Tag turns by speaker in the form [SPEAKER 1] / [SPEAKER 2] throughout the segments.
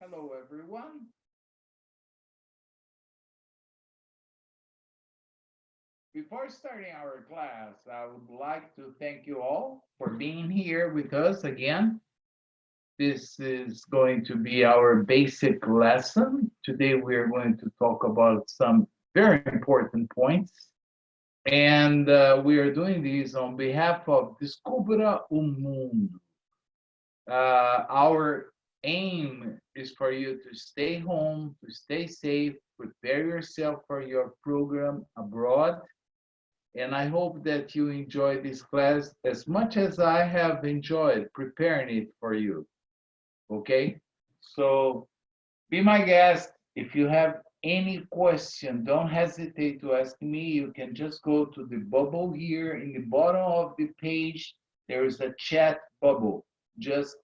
[SPEAKER 1] Hello, everyone. Before starting our class, I would like to thank you all for being here with us again. This is going to be our basic lesson. Today, we are going to talk about some very important points. And we are doing this on behalf of Descubra o Mundo. Our aim is for you to stay home, to stay safe, prepare yourself for your program abroad. And I hope that you enjoy this class as much as I have enjoyed preparing it for you. Okay? So be my guest. If you have any question, don't hesitate to ask me. You can just go to the bubble here in the bottom of the page. There is a chat bubble. Just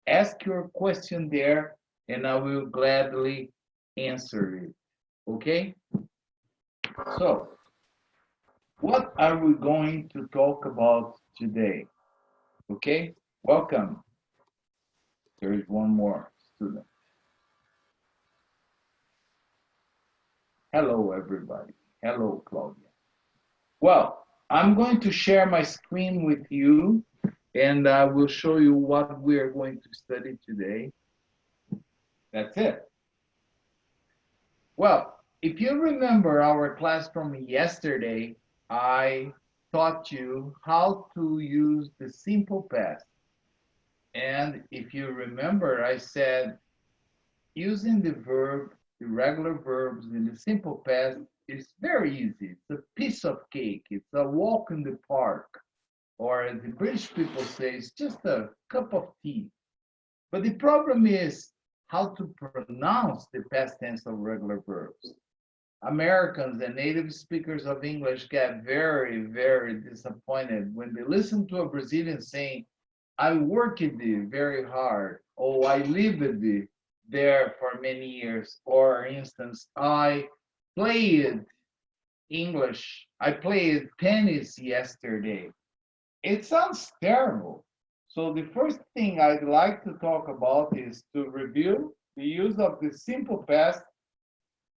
[SPEAKER 1] ask your question there, and I will gladly answer it. Okay? So, what are we going to talk about today? Okay, welcome. There is one more student. Hello, everybody. Hello, Claudia. Well, I'm going to share my screen with you, and I will show you what we are going to study today. That's it. Well, if you remember our class from yesterday, I taught you how to use the simple past. And if you remember, I said using the regular verbs in the simple past is very easy. It's a piece of cake. It's a walk in the park. Or as the British people say, it's just a cup of tea. But the problem is how to pronounce the past tense of regular verbs. Americans and native speakers of English get very, very disappointed when they listen to a Brazilian saying, I worked very hard, or I lived there for many years. Or, for instance, I played English, I played tennis yesterday. It sounds terrible. So the first thing I'd like to talk about is to review the use of the simple past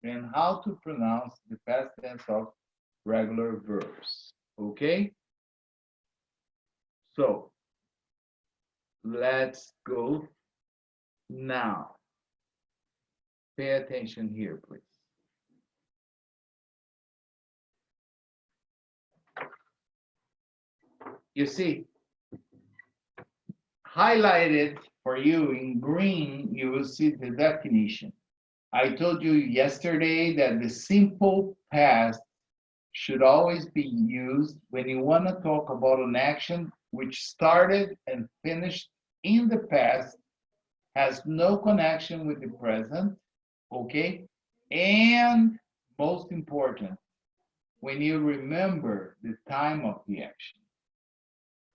[SPEAKER 1] and how to pronounce the past tense of regular verbs. Okay? So let's go now. Pay attention here, please. You see, highlighted for you in green, you will see the definition. I told you yesterday that the simple past should always be used when you want to talk about an action which started and finished in the past, has no connection with the present, okay? And most important, when you remember the time of the action.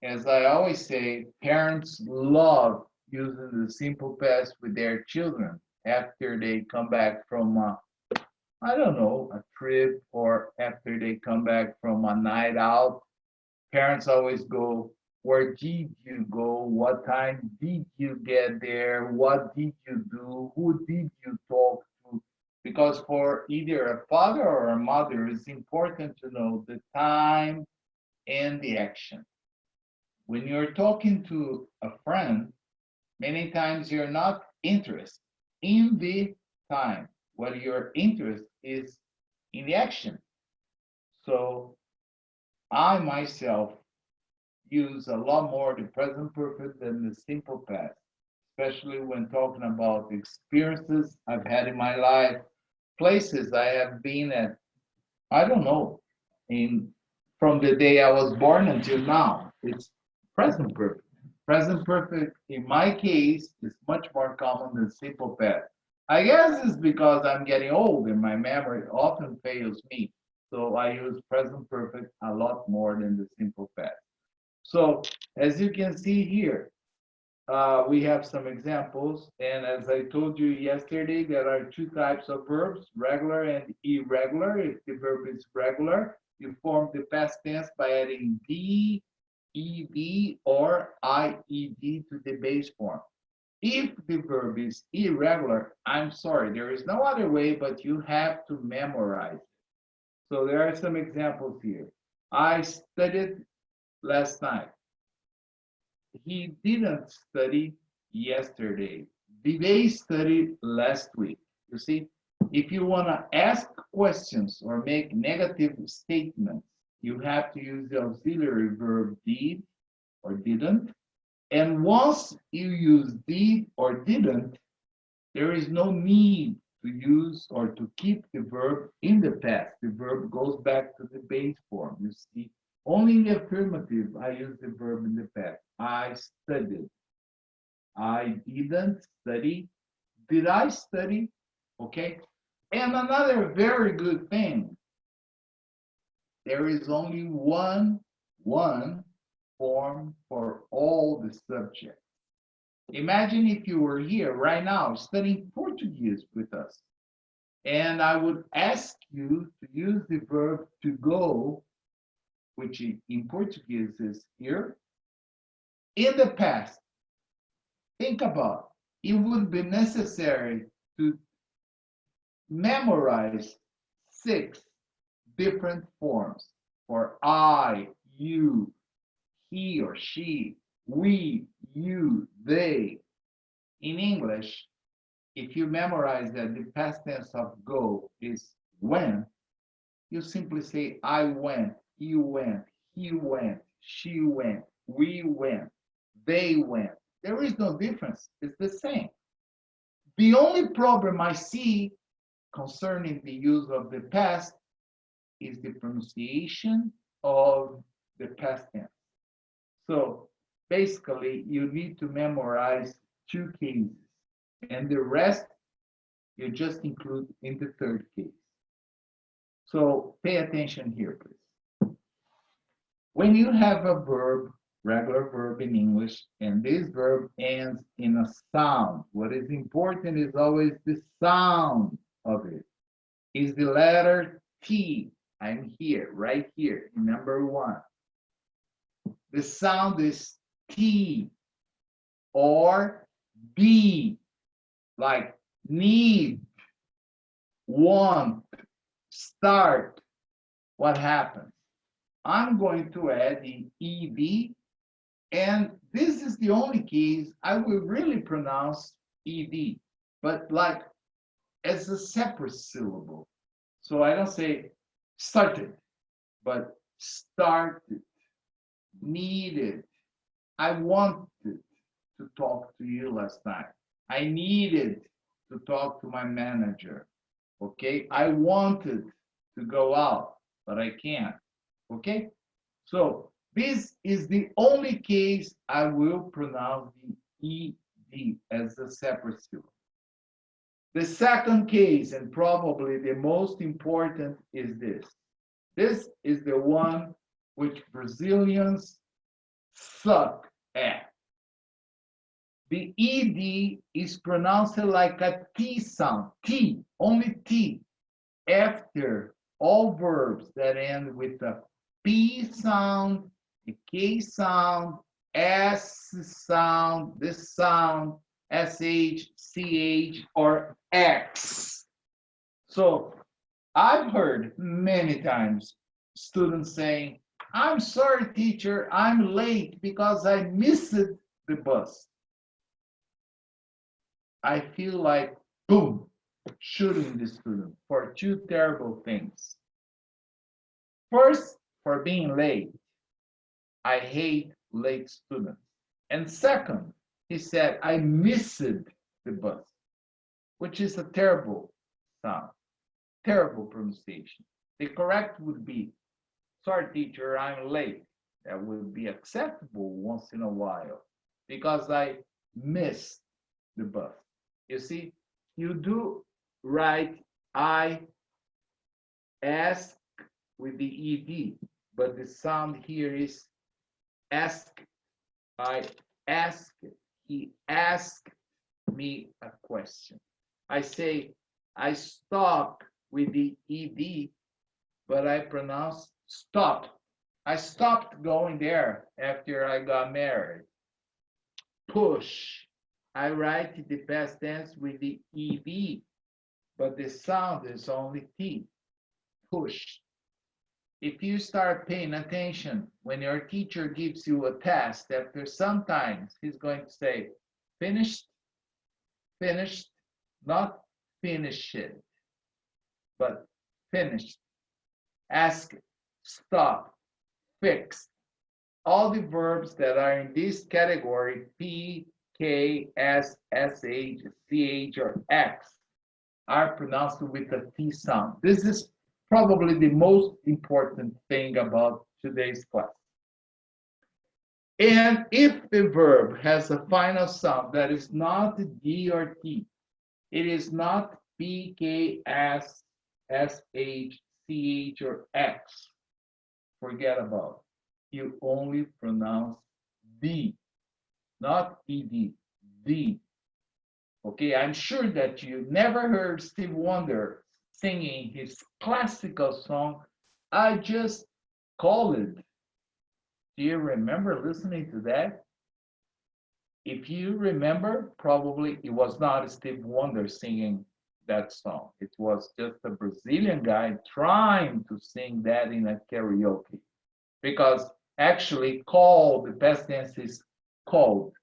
[SPEAKER 1] As I always say, parents love using the simple past with their children after they come back from I don't know, a trip, or after they come back from a night out. Parents always go, where did you go? What time did you get there? What did you do? Who did you talk to? Because for either a father or a mother, it's important to know the time and the action. When you're talking to a friend, many times you're not interested in the time. What your interest is in the action. So I myself use a lot more the present perfect than the simple past, especially when talking about experiences I've had in my life, places I have been at, I don't know, in from the day I was born until now. It's present perfect. Present perfect, in my case, is much more common than simple past. I guess it's because I'm getting old and my memory often fails me. So I use present perfect a lot more than the simple past. So as you can see here, we have some examples. And as I told you yesterday, there are two types of verbs, regular and irregular. If the verb is regular, you form the past tense by adding D, ED, or IED to the base form. If the verb is irregular, I'm sorry, there is no other way, but you have to memorize. So there are some examples here. I studied last night. He didn't study yesterday. Did they study last week? You see, if you want to ask questions or make negative statements, you have to use the auxiliary verb did or didn't. And once you use did or didn't, there is no need to use or to keep the verb in the past. The verb goes back to the base form. You see, only in the affirmative, I use the verb in the past. I studied. I didn't study. Did I study? Okay. And another very good thing, there is only one form for all the subjects. Imagine if you were here right now studying Portuguese with us, and I would ask you to use the verb to go, which in Portuguese is ir, in the past. Think about it. It would be necessary to memorize 6 different forms for I, you, he or she, we, you, they. In English, if you memorize that the past tense of go is went, you simply say I went, you went, he went, she went, we went, they went. There is no difference. It's the same. The only problem I see concerning the use of the past is the pronunciation of the past tense. So basically, you need to memorize 2 cases, and the rest you just include in the 3rd case. So pay attention here, please. When you have a verb, regular verb in English, and this verb ends in a sound, what is important is always the sound of it. Is the letter T. I'm here, right here, in number 1. The sound is T or B, like need, want, start. What happens? I'm going to add the ED, and this is the only case I will really pronounce ED, but like as a separate syllable. So I don't say started, but started, needed. I wanted to talk to you last night. I needed to talk to my manager. Okay, I wanted to go out, but I can't. Okay, so this is the only case I will pronounce the ED as a separate syllable. The second case, and probably the most important, is this. This is the one which Brazilians suck at. The ED is pronounced like a T sound, T, only T, after all verbs that end with a P sound, a K sound, S sound, this sound, SH, CH, or X. So I've heard many times students saying, I'm sorry, teacher, I'm late because I missed the bus. I feel like, boom, shooting the student for 2 terrible things. First, for being late. I hate late students. And second, he said, I missed the bus, which is a terrible sound, terrible pronunciation. The correct would be, sorry, teacher, I'm late. That would be acceptable once in a while because I missed the bus. You see, you do write I ask with the ED, but the sound here is ask. I asked. He asked me a question. I say I stop with the ED, but I pronounce stop. I stopped going there after I got married. Push. I write the past tense with the ED, but the sound is only T. Push. If you start paying attention, when your teacher gives you a task, after sometimes he's going to say, finished, finished, not finish it, but finished. Ask, stop, fix. All the verbs that are in this category, P, K, S, SH, CH, or X, are pronounced with a T sound. This is probably the most important thing about today's class. And if the verb has a final sound that is not D or T, it is not P, K, S, SH, CH, or X, forget about it. You only pronounce D, not ED, D. Okay, I'm sure that you never heard Steve Wonder singing his classical song, I Just Called It. Do you remember listening to that? If you remember, probably it was not Steve Wonder singing that song. It was just a Brazilian guy trying to sing that in a karaoke. Because actually, call, the past tense is called.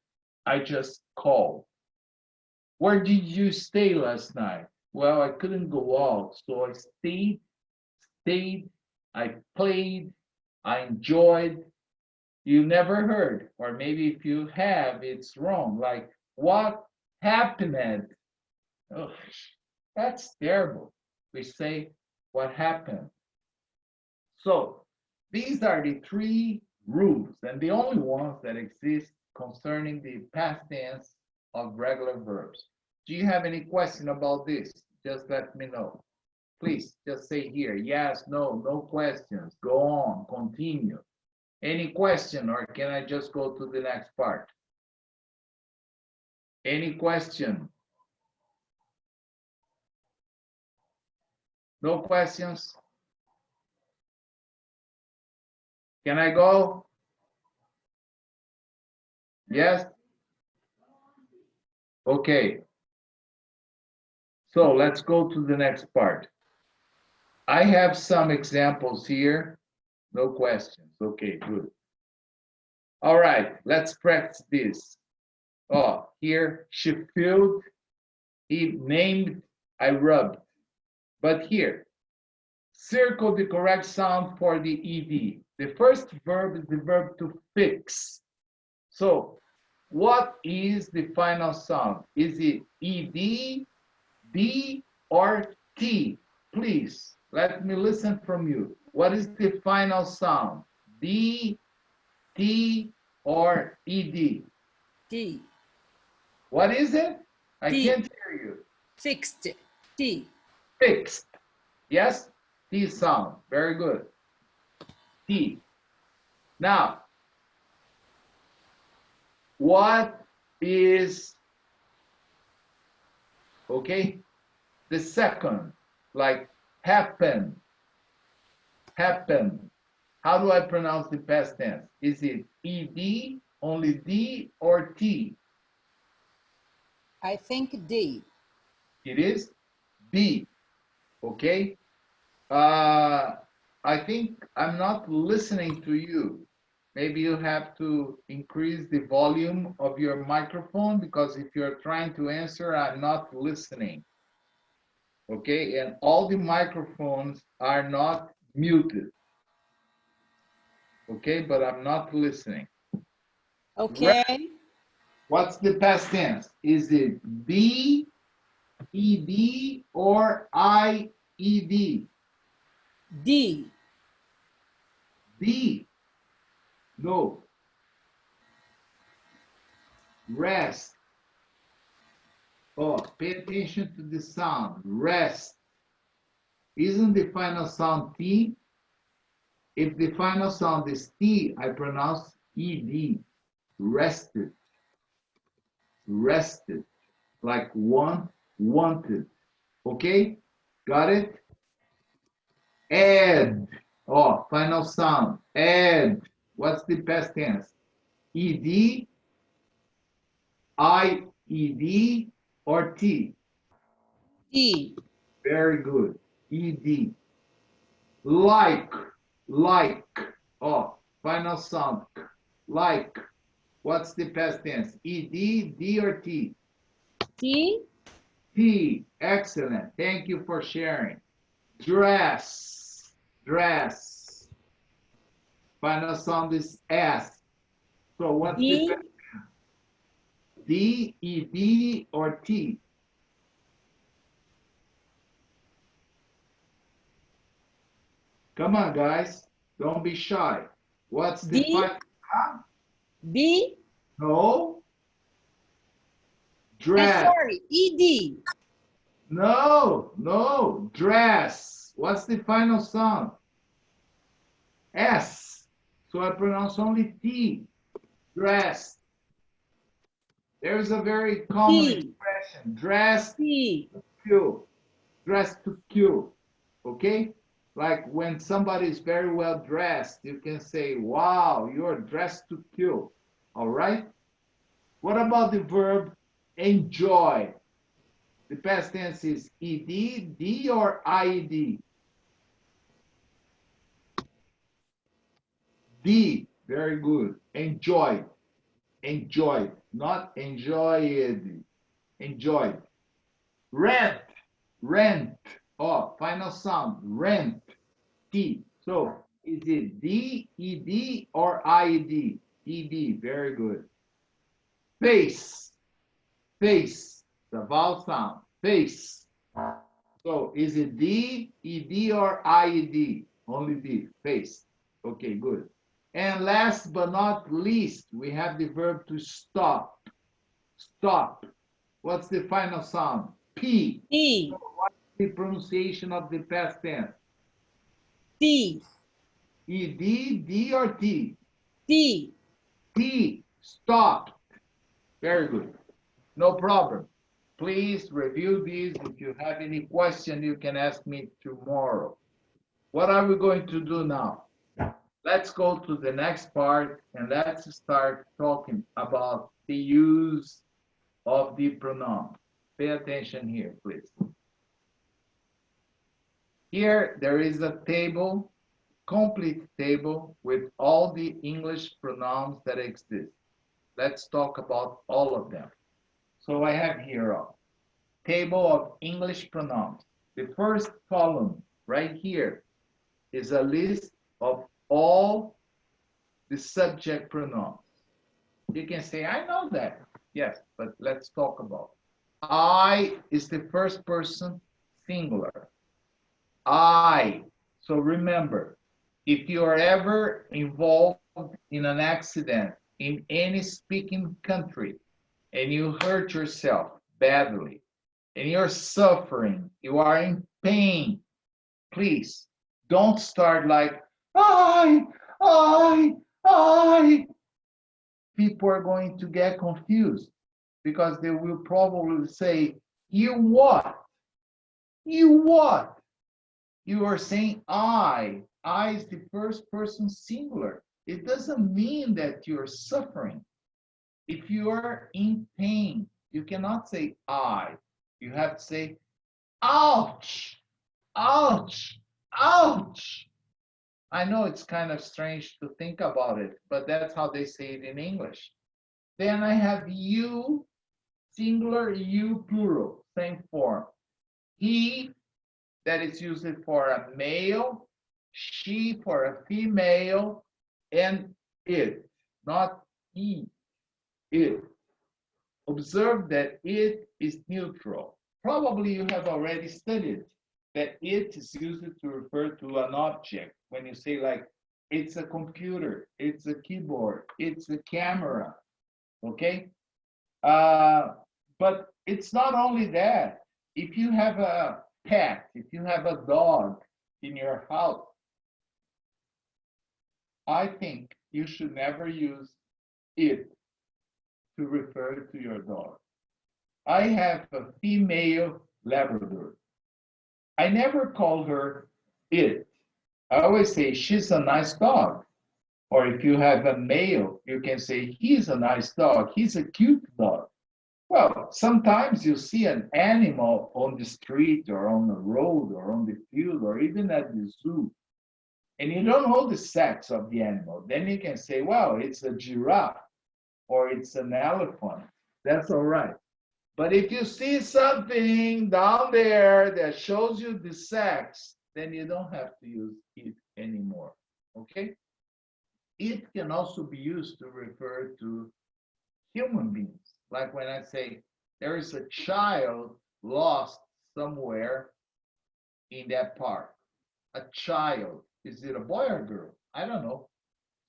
[SPEAKER 1] I just called. Where did you stay last night? Well, I couldn't go out, so I stayed, I played, I enjoyed. You never heard, or maybe if you have, it's wrong. Like, what happened? Oh, that's terrible. We say, what happened? So, these are the three rules, and the only ones that exist concerning the past tense of regular verbs. Do you have any question about this? Just let me know. Please just say here, yes, no, no questions. Go on, continue. Any question, or can I just go to the next part? Any question? No questions? Can I go? Yes? Okay. So let's go to the next part. I have some examples here. No questions. Okay, good. All right, let's practice this. Oh, here, she filled, he named, I rubbed. But here, circle the correct sound for the ED. The first verb is the verb to fix. So, what is the final sound? Is it ED, D, or T? Please, let me listen from you. What is the final sound? D, T, or ED?
[SPEAKER 2] T.
[SPEAKER 1] What is it? I
[SPEAKER 2] T.
[SPEAKER 1] can't hear you.
[SPEAKER 2] Fixed. T.
[SPEAKER 1] Fixed. Yes? T sound. Very good. T. Now, what is, okay, the second, like happen, happen. How do I pronounce the past tense? Is it ED, only D, or T?
[SPEAKER 2] I think D.
[SPEAKER 1] It is D, okay? I think I'm not listening to you. Maybe you have to increase the volume of your microphone, because if you're trying to answer, I'm not listening. Okay, and all the microphones are not muted. Okay, but I'm not listening.
[SPEAKER 2] Okay.
[SPEAKER 1] What's the past tense? Is it D, ED, or IED?
[SPEAKER 2] D.
[SPEAKER 1] D. No. Rest. Oh, pay attention to the sound. Rest. Isn't the final sound T? If the final sound is T, I pronounce ED. Rested. Rested. Like want, wanted. Okay? Got it? Add. Oh, final sound. Add. What's the past tense? ED, IED. ED or T?
[SPEAKER 2] D.
[SPEAKER 1] Very good. ED. Like. Oh, final sound. Like. What's the past tense? ED, D, or T?
[SPEAKER 2] T.
[SPEAKER 1] T. Excellent. Thank you for sharing. Dress. Final sound is S. So what's
[SPEAKER 2] D.
[SPEAKER 1] the D, ED, or T? Come on, guys. Don't be shy. What's the
[SPEAKER 2] D.
[SPEAKER 1] final? Huh?
[SPEAKER 2] B.
[SPEAKER 1] No. Dress.
[SPEAKER 2] Sorry, ED.
[SPEAKER 1] No. Dress. What's the final sound? S. So I pronounce only T. Dress. There's a very common
[SPEAKER 2] T.
[SPEAKER 1] expression. Dress
[SPEAKER 2] T.
[SPEAKER 1] to kill. Dress to kill. Okay? Like when somebody is very well dressed, you can say, wow, you're dressed to kill. All right? What about the verb enjoy? The past tense is ED, D, or IED? D. Very good. Enjoy. Enjoyed. Not enjoyed. Enjoyed. Rent. Oh, final sound. Rent. T. So is it D, ED, or IED? ED. Very good. Face. The vowel sound. Face. So is it D, ED, or IED? Only D. Face. Okay, good. And last but not least, we have the verb to stop. Stop. What's the final sound? P.
[SPEAKER 2] T.
[SPEAKER 1] So what's the pronunciation of the past tense?
[SPEAKER 2] T.
[SPEAKER 1] ED, D, or T?
[SPEAKER 2] T.
[SPEAKER 1] T. Stop. Very good. No problem. Please review these. If you have any question, you can ask me tomorrow. What are we going to do now? Let's go to the next part and let's start talking about the use of the pronoun. Pay attention here, please. Here, there is a table, complete table with all the English pronouns that exist. Let's talk about all of them. So I have here a table of English pronouns. The first column right here is a list of all the subject pronouns. You can say, I know that. Yes, but let's talk about it. I is the first person singular. I. So remember, if you are ever involved in an accident in any speaking country and you hurt yourself badly and you're suffering, you are in pain, please don't start like, I. People are going to get confused because they will probably say, you what? You what? You are saying I. I is the first person singular. It doesn't mean that you're suffering. If you are in pain, you cannot say I. You have to say, ouch, ouch, ouch. I know it's kind of strange to think about it, but that's how they say it in English. Then I have you, singular, you, plural, same form. He, that is used for a male, she for a female, and it, not he, it. Observe that it is neutral. Probably you have already studied that it is used to refer to an object. When you say like, it's a computer, it's a keyboard, it's a camera, okay? But it's not only that. If you have a pet, if you have a dog in your house, I think you should never use it to refer to your dog. I have a female Labrador. I never call her it. I always say she's a nice dog. Or if you have a male, you can say he's a nice dog. He's a cute dog. Well, sometimes you see an animal on the street or on the road or on the field or even at the zoo, and you don't know the sex of the animal. Then you can say, well, it's a giraffe or it's an elephant. That's all right. But if you see something down there that shows you the sex, then you don't have to use it anymore. Okay? It can also be used to refer to human beings. Like when I say there is a child lost somewhere in that park. A child. Is it a boy or girl? I don't know.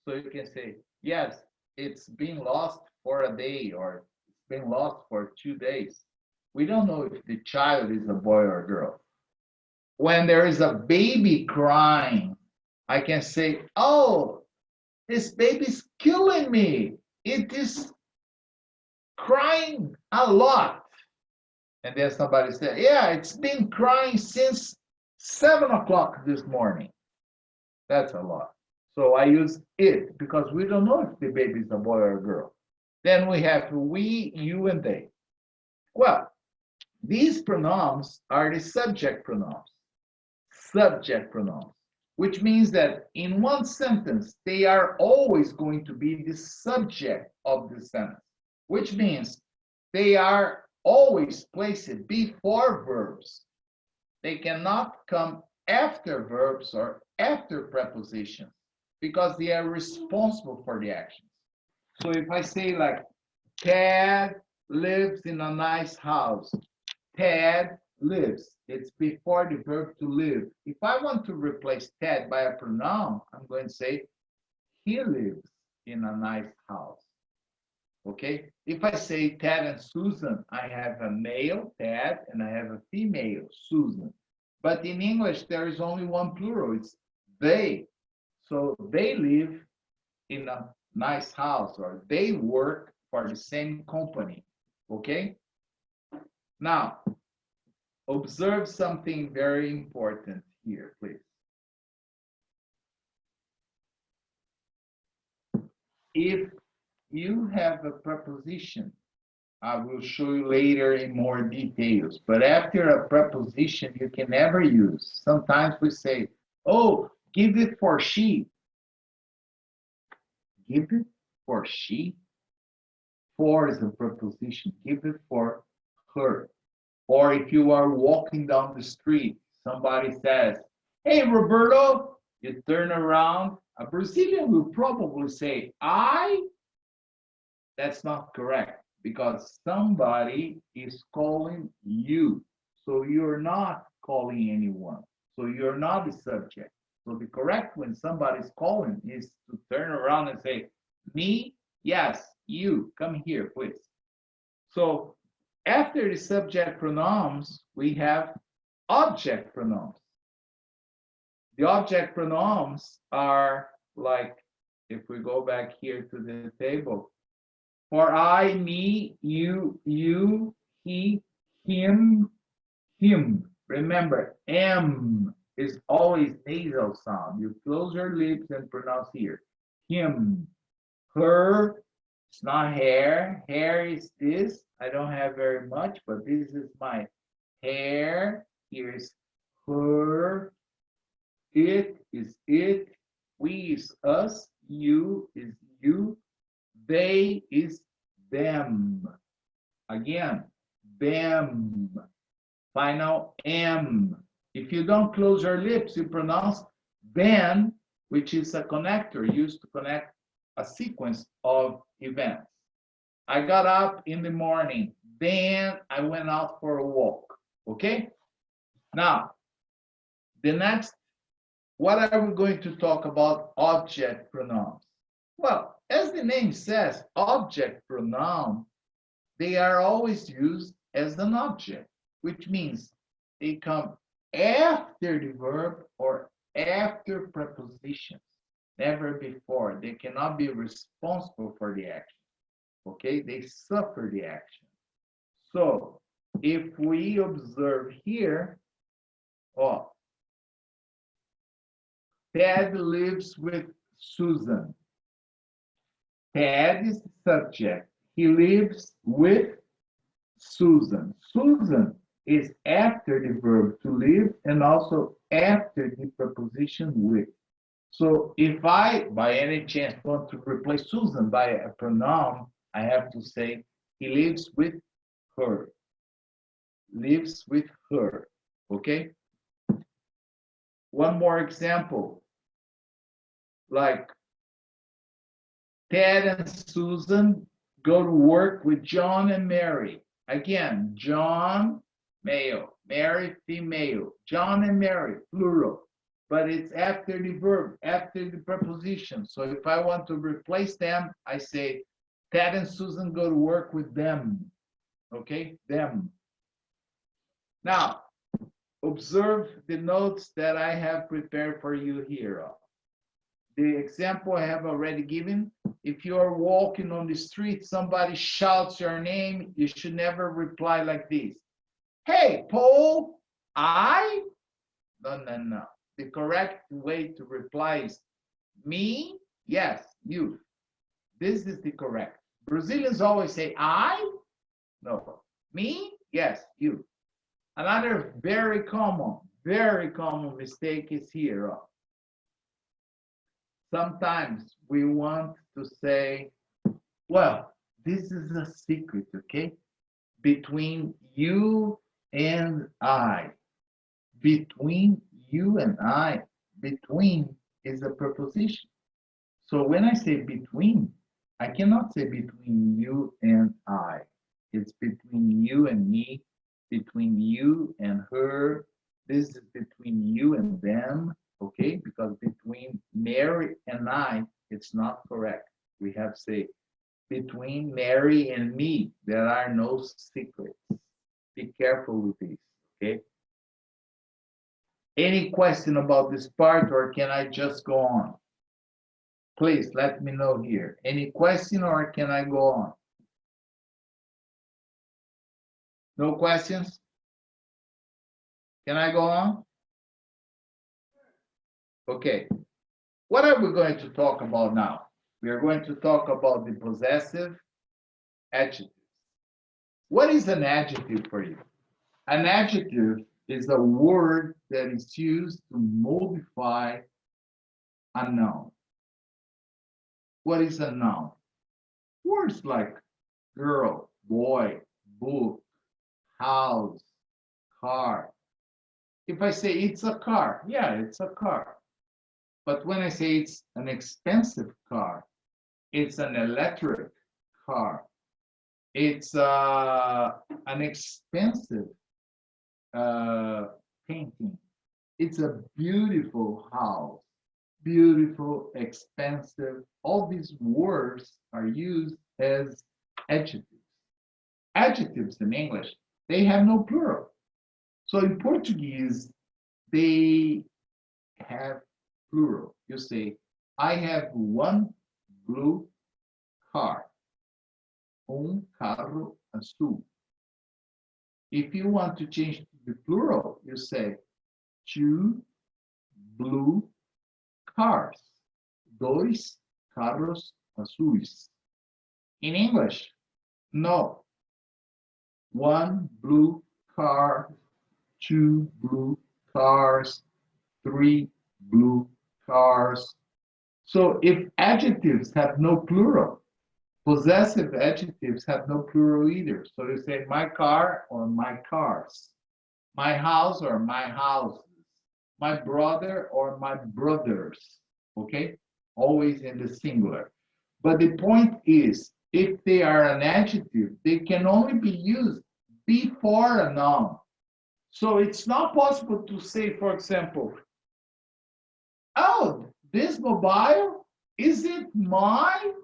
[SPEAKER 1] So you can say, yes, it's been lost for a day or it's been lost for 2 days. We don't know if the child is a boy or a girl. When there is a baby crying, I can say, oh, this baby's killing me. It is crying a lot. And then somebody said, yeah, it's been crying since 7 o'clock this morning. That's a lot. So I use it because we don't know if the baby is a boy or a girl. Then we have we, you, and they. Well, these pronouns are the subject pronouns. Subject pronouns, which means that in one sentence, they are always going to be the subject of the sentence, which means they are always placed before verbs. They cannot come after verbs or after prepositions because they are responsible for the actions. So if I say like, Ted lives in a nice house, Ted lives. It's before the verb to live. If I want to replace Ted by a pronoun, I'm going to say, he lives in a nice house. Okay? If I say Ted and Susan, I have a male, Ted, and I have a female, Susan. But in English, there is only one plural. It's they. So they live in a nice house or they work for the same company. Okay? Now, observe something very important here, please. If you have a preposition, I will show you later in more details, but after a preposition, you can never use. Sometimes we say, oh, give it for she. Give it for she. For is a preposition. Give it for her. Or if you are walking down the street, somebody says, hey, Roberto, you turn around. A Brazilian will probably say, I. That's not correct because somebody is calling you. So you're not calling anyone. So you're not the subject. So the correct when somebody's calling is to turn around and say, me, yes, you, come here, please. So after the subject pronouns, we have object pronouns. The object pronouns are like, if we go back here to the table, for I, me, you, he, him, him. Remember, M is always nasal sound. You close your lips and pronounce here. Him, her, it's not hair. Hair is this. I don't have very much, but this is my hair. Here's her. It is it. We is us. You is you. They is them. Again, them. Final M. If you don't close your lips, you pronounce then, which is a connector used to connect a sequence of events. I got up in the morning, then I went out for a walk. Okay? Now, the next, what are we going to talk about? Object pronouns. Well, as the name says, object pronoun, they are always used as an object, which means they come after the verb or after prepositions, never before. They cannot be responsible for the action. Okay, they suffer the action. So if we observe here, oh, Ted lives with Susan. Ted is the subject. He lives with Susan. Susan is after the verb to live and also after the preposition with. So if I, by any chance, want to replace Susan by a pronoun, I have to say, he lives with her. Lives with her. Okay? One more example. Like, Ted and Susan go to work with John and Mary. Again, John, male, Mary, female. John and Mary, plural. But it's after the verb, after the preposition. So if I want to replace them, I say, Ted and Susan go to work with them. Okay, them. Now, observe the notes that I have prepared for you here. The example I have already given. If you are walking on the street, somebody shouts your name, you should never reply like this. Hey, Paul, I? No, no, no. The correct way to reply is me, yes, you. This is the correct. Brazilians always say I, no. Me, yes, you. Another very common mistake is here. Sometimes we want to say, well, this is a secret, okay? Between you and I. Between you and I. Between is a preposition. So when I say between, I cannot say between you and I. It's between you and me, between you and her. This is between you and them, okay? Because between Mary and I, it's not correct. We have to say between Mary and me, there are no secrets. Be careful with this, okay? Any question about this part, or can I just go on? Please let me know here. Any question, or can I go on? No questions? Can I go on? Okay. What are we going to talk about now? We are going to talk about the possessive adjectives. What is an adjective for you? An adjective is a word that is used to modify a noun. What is a noun? Words like girl, boy, book, house, car. If I say it's a car, yeah, it's a car. But when I say it's an expensive car, it's an electric car. It's an expensive painting. It's a beautiful house, beautiful, expensive. All these words are used as adjectives. Adjectives in English, they have no plural. So in Portuguese, they have plural. You say, I have one blue car. Carro azul. If you want to change the plural, you say, two blue cars. Dois carros azuis. In English, no. One blue car, two blue cars, three blue cars. So if adjectives have no plural, possessive adjectives have no plural either. So you say my car or my cars, my house or my houses, my brother or my brothers, okay? Always in the singular. But the point is, if they are an adjective, they can only be used before a noun. So it's not possible to say, for example, oh, this mobile, is it mine?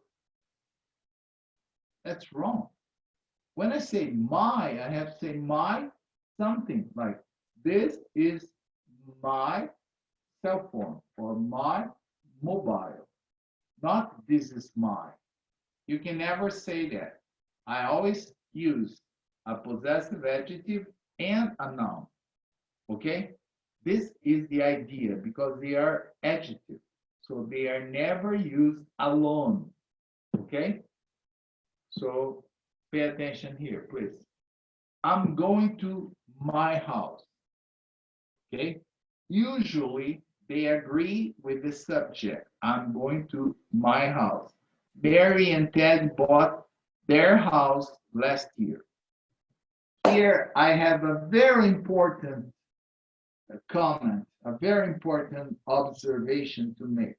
[SPEAKER 1] That's wrong. When I say my, I have to say my something, like this is my cell phone or my mobile, not this is mine. You can never say that. I always use a possessive adjective and a noun, okay? This is the idea because they are adjectives, so they are never used alone, okay? So pay attention here, please. I'm going to my house. Okay? Usually they agree with the subject. I'm going to my house. Mary and Ted bought their house last year. Here I have a very important comment, a very important observation to make.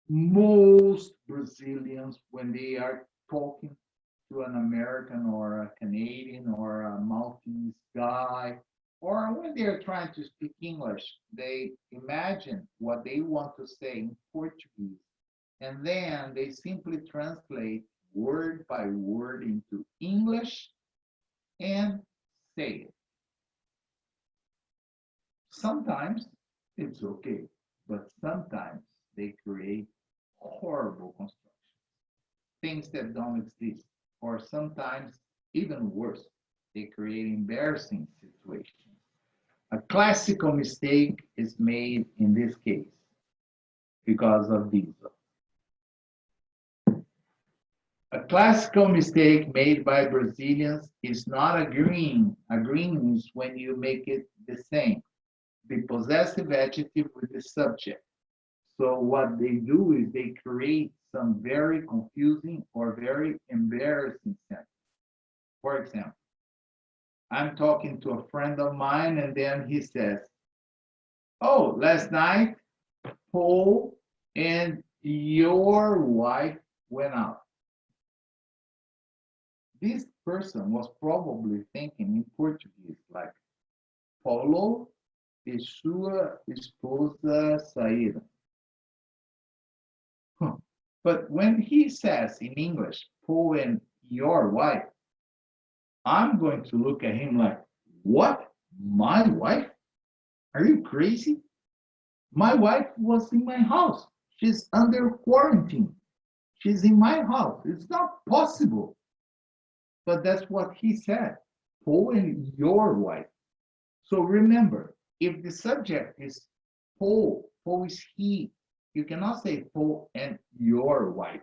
[SPEAKER 1] Most Brazilians, when they are talking to an American or a Canadian or a Maltese guy, or when they're trying to speak English, they imagine what they want to say in Portuguese, and then they simply translate word by word into English and say it. Sometimes it's okay, but sometimes they create horrible constructions, things that don't exist, or sometimes even worse, they create embarrassing situations. A classical mistake is made in this case because of these. A classical mistake made by Brazilians is not agreeing. Agreeing is when you make it the same, the possessive adjective with the subject. So what they do is they create some very confusing or very embarrassing sentence. For example, I'm talking to a friend of mine, and then he says, "Oh, last night, Paul and your wife went out." This person was probably thinking in Portuguese, like, Paulo e sua esposa saíram. But when he says in English, Paul and your wife, I'm going to look at him like, what? My wife? Are you crazy? My wife was in my house. She's under quarantine. She's in my house. It's not possible. But that's what he said. Paul and your wife. So remember, if the subject is Paul, Paul is he. You cannot say Paul and your wife.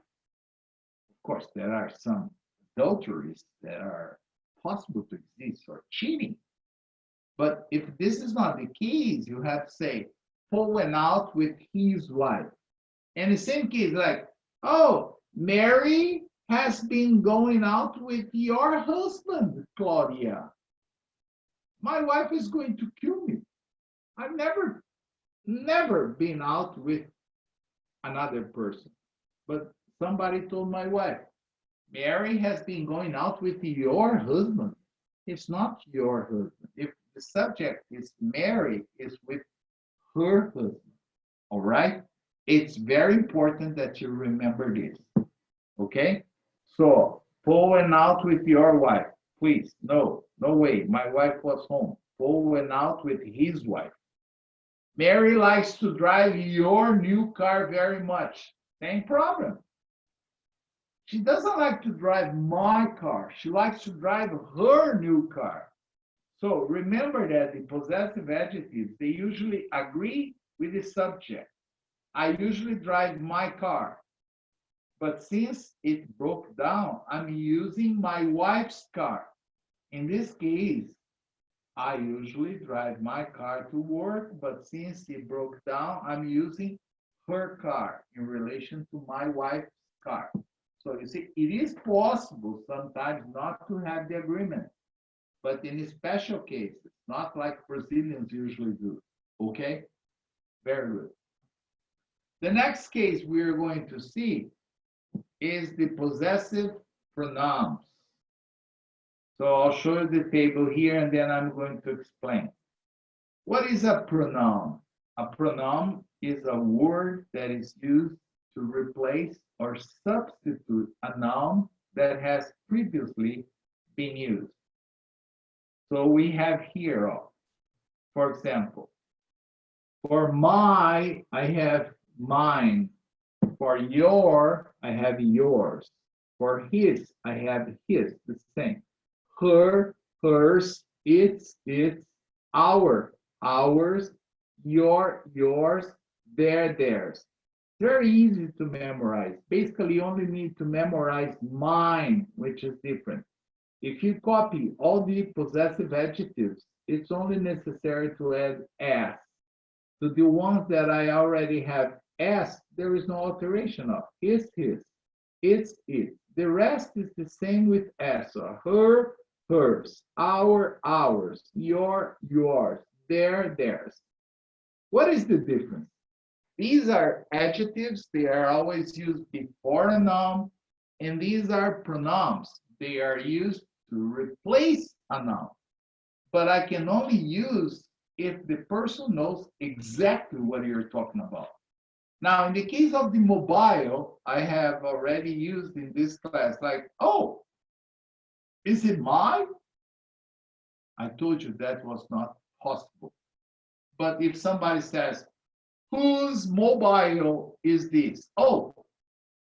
[SPEAKER 1] Of course, there are some adulteries that are possible to exist or cheating. But if this is not the case, you have to say Paul went out with his wife. And the same case, like, oh, Mary has been going out with your husband, Claudia. My wife is going to kill me. I've never been out with another person. But somebody told my wife, Mary has been going out with your husband. It's not your husband. If the subject is Mary, it's with her husband. All right? It's very important that you remember this. Okay? So, Paul went out with your wife. Please, no way. My wife was home. Paul went out with his wife. Mary likes to drive your new car very much. Same problem. She doesn't like to drive my car. She likes to drive her new car. So remember that the possessive adjectives, they usually agree with the subject. I usually drive my car. But since it broke down, I'm using my wife's car. In this case, I usually drive my car to work, but since it broke down, I'm using her car in relation to my wife's car. So you see, it is possible sometimes not to have the agreement, but in special cases, not like Brazilians usually do. Okay? Very good. The next case we are going to see is the possessive pronouns. So I'll show you the table here, and then I'm going to explain. What is a pronoun? A pronoun is a word that is used to replace or substitute a noun that has previously been used. So we have here, for example, for my, I have mine. For your, I have yours. For his, I have his, the same. Her, hers, its, our, ours, your, yours, their, theirs. Very easy to memorize. Basically, you only need to memorize mine, which is different. If you copy all the possessive adjectives, it's only necessary to add as. To the ones that I already have as, there is no alteration of. Is, his. It's, it. The rest is the same with as. So her, hers. Our, ours. Your, yours. Their, theirs. What is the difference? These are adjectives. They are always used before a noun. And these are pronouns. They are used to replace a noun. But I can only use if the person knows exactly what you're talking about. Now, in the case of the mobile, I have already used in this class, like, oh, is it mine? I told you that was not possible. But if somebody says, whose mobile is this? Oh,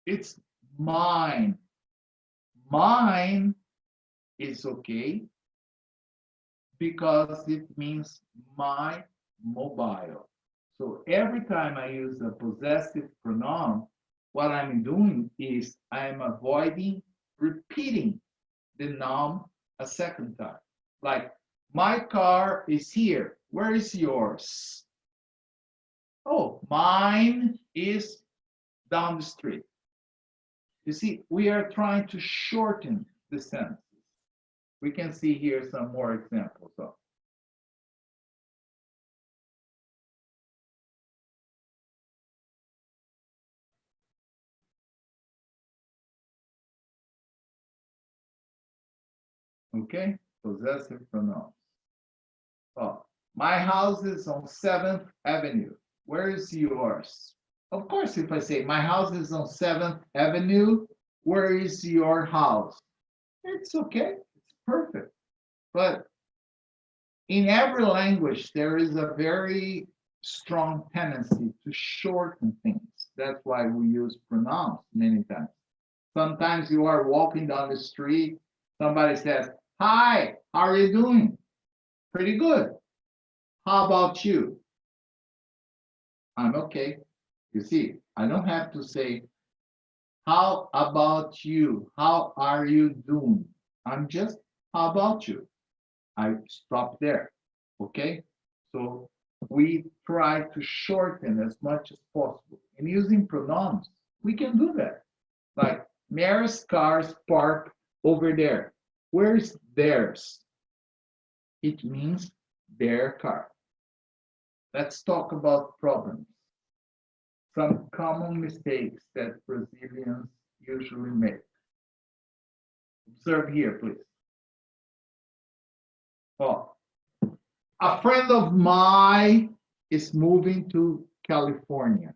[SPEAKER 1] it's mine. Mine is okay because it means my mobile. So every time I use a possessive pronoun, what I'm doing is I'm avoiding repeating the noun a second time. Like, my car is here. Where is yours? Oh, mine is down the street. You see, we are trying to shorten the sentences. We can see here some more examples of. Okay, possessive pronouns. Oh, my house is on 7th Avenue. Where is yours? Of course, if I say my house is on 7th Avenue, where is your house? It's okay, it's perfect. But in every language, there is a very strong tendency to shorten things. That's why we use pronouns many times. Sometimes you are walking down the street, somebody says, hi, how are you doing? Pretty good. How about you? I'm okay. You see, I don't have to say, how about you? How are you doing? I'm just, how about you? I stop there. Okay? So we try to shorten as much as possible. And using pronouns, we can do that. Like, Mary's car's parked over there. Where's theirs? It means their car. Let's talk about problems. Some common mistakes that Brazilians usually make. Observe here, please. Oh, a friend of mine is moving to California.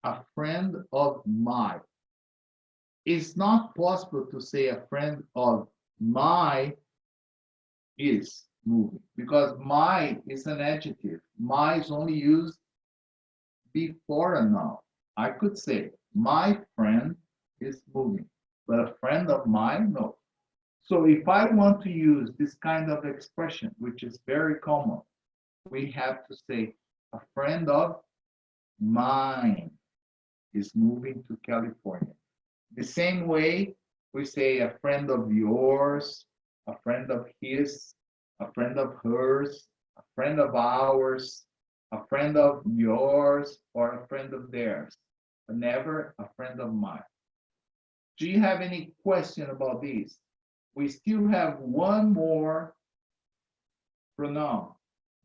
[SPEAKER 1] A friend of mine. It's not possible to say a friend of my is moving because my is an adjective. My is only used before a noun. I could say my friend is moving, but a friend of mine, no. So if I want to use this kind of expression, which is very common, we have to say a friend of mine is moving to California. The same way we say a friend of yours, a friend of his, a friend of hers, a friend of ours, a friend of yours, or a friend of theirs, but never a friend of mine. Do you have any question about these? We still have one more pronoun,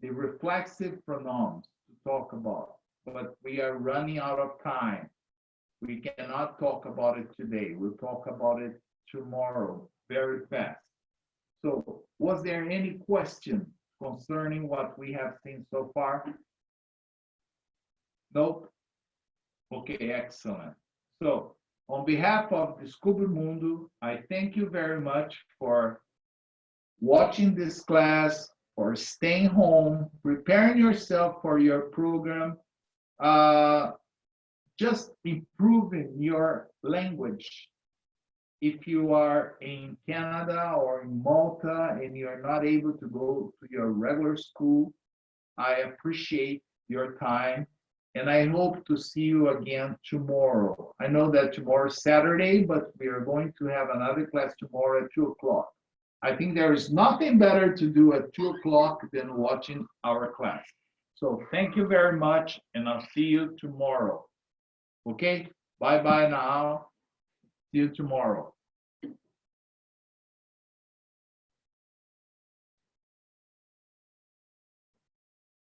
[SPEAKER 1] the reflexive pronouns to talk about, but we are running out of time. We cannot talk about it today. We'll talk about it tomorrow very fast. So, was there any question concerning what we have seen so far? Nope. Okay, excellent. So, on behalf of Descubra Mundo, I thank you very much for watching this class, for staying home, preparing yourself for your program, just improving your language. If you are in Canada or in Malta and you're not able to go to your regular school, I appreciate your time. And I hope to see you again tomorrow. I know that tomorrow is Saturday, but we are going to have another class tomorrow at 2 o'clock. I think there is nothing better to do at 2 o'clock than watching our class. So thank you very much, and I'll see you tomorrow. Okay? Bye-bye now. See you tomorrow.